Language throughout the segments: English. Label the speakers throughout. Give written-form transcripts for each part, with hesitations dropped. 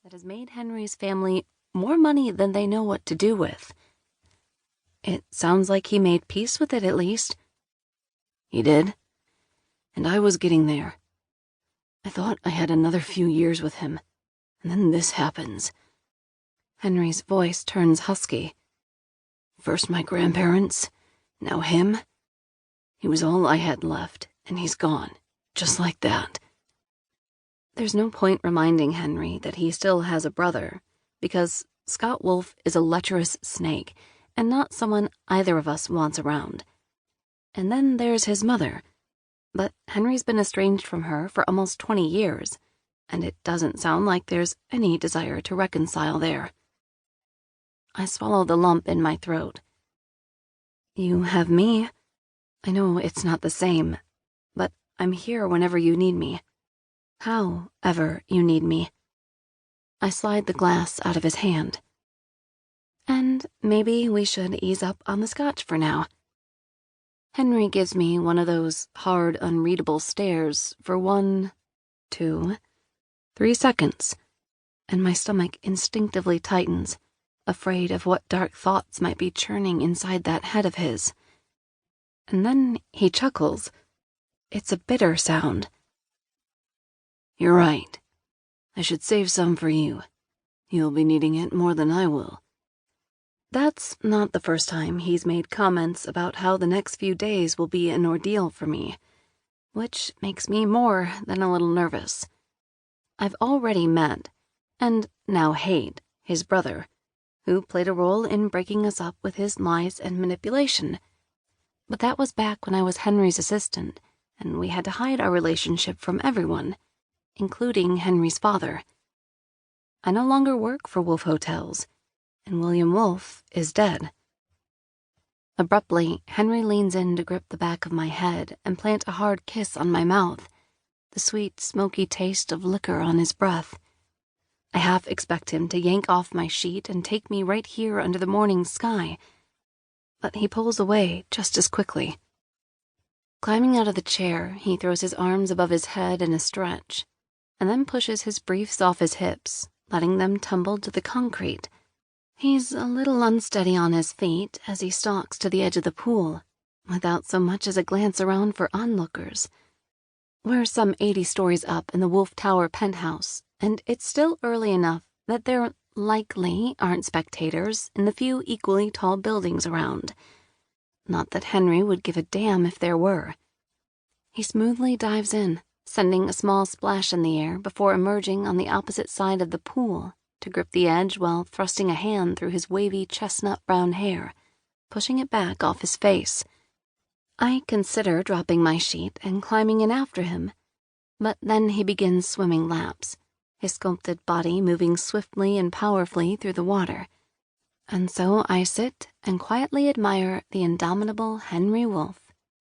Speaker 1: that has made Henry's family more money than they know what to do with. It sounds like he made peace with it, at least. He did, and I was getting there. I thought I had another few years with him, and then this happens. Henry's voice turns husky. First my grandparents, now him. He was all I had left, and he's gone, just like that. There's no point reminding Henry that he still has a brother, because Scott Wolf is a lecherous snake, and not someone either of us wants around. And then there's his mother. But Henry's been estranged from her for almost 20 years, and it doesn't sound like there's any desire to reconcile there. I swallow the lump in my throat. You have me. I know it's not the same, but I'm here whenever you need me. However you need me. I slide the glass out of his hand. And maybe we should ease up on the scotch for now. Henry gives me one of those hard, unreadable stares for 1, 2, 3 seconds, and my stomach instinctively tightens, afraid of what dark thoughts might be churning inside that head of his. And then he chuckles. It's a bitter sound. You're right. I should save some for you. You'll be needing it more than I will. That's not the first time he's made comments about how the next few days will be an ordeal for me, which makes me more than a little nervous. I've already met, and now hate, his brother, who played a role in breaking us up with his lies and manipulation. But that was back when I was Henry's assistant, and we had to hide our relationship from everyone, including Henry's father. I no longer work for Wolf Hotels, and William Wolf is dead. Abruptly, Henry leans in to grip the back of my head and plant a hard kiss on my mouth, the sweet, smoky taste of liquor on his breath. I half expect him to yank off my sheet and take me right here under the morning sky, but he pulls away just as quickly. Climbing out of the chair, he throws his arms above his head in a stretch, and then pushes his briefs off his hips, letting them tumble to the concrete. He's a little unsteady on his feet as he stalks to the edge of the pool, without so much as a glance around for onlookers. We're some 80 stories up in the Wolf Tower penthouse, and it's still early enough that there likely aren't spectators in the few equally tall buildings around. Not that Henry would give a damn if there were. He smoothly dives in, sending a small splash in the air before emerging on the opposite side of the pool to grip the edge while thrusting a hand through his wavy chestnut-brown hair, pushing it back off his face. I consider dropping my sheet and climbing in after him, but then he begins swimming laps, his sculpted body moving swiftly and powerfully through the water. And so I sit and quietly admire the indomitable Henry Wolf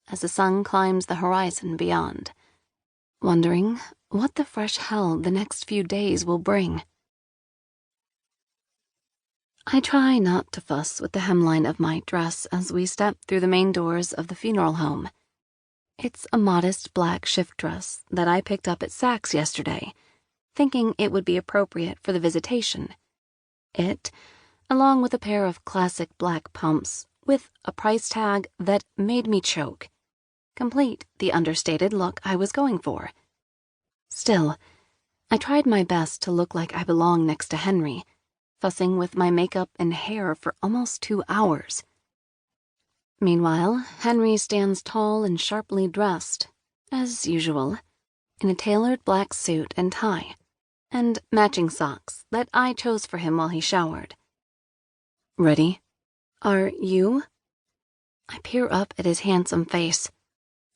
Speaker 1: as the sun climbs the horizon beyond, wondering what the fresh hell the next few days will bring. I try not to fuss with the hemline of my dress as we step through the main doors of the funeral home. It's a modest black shift dress that I picked up at Saks yesterday, thinking it would be appropriate for the visitation. It, along with a pair of classic black pumps with a price tag that made me choke, complete the understated look I was going for. Still, I tried my best to look like I belong next to Henry, fussing with my makeup and hair for almost 2 hours. Meanwhile, Henry stands tall and sharply dressed, as usual, in a tailored black suit and tie, and matching socks that I chose for him while he showered. Ready? Are you? I peer up at his handsome face,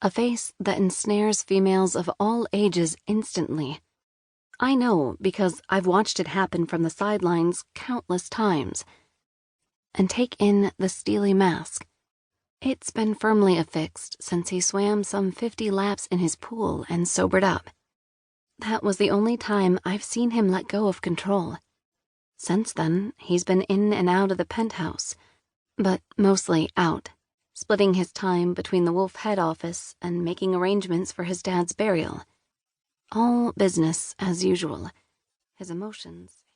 Speaker 1: a face that ensnares females of all ages instantly. I know because I've watched it happen from the sidelines countless times. And take in the steely mask. It's been firmly affixed since he swam some 50 laps in his pool and sobered up. That was the only time I've seen him let go of control. Since then, he's been in and out of the penthouse, but mostly out, splitting his time between the Wolf head office and making arrangements for his dad's burial. All business as usual. His emotions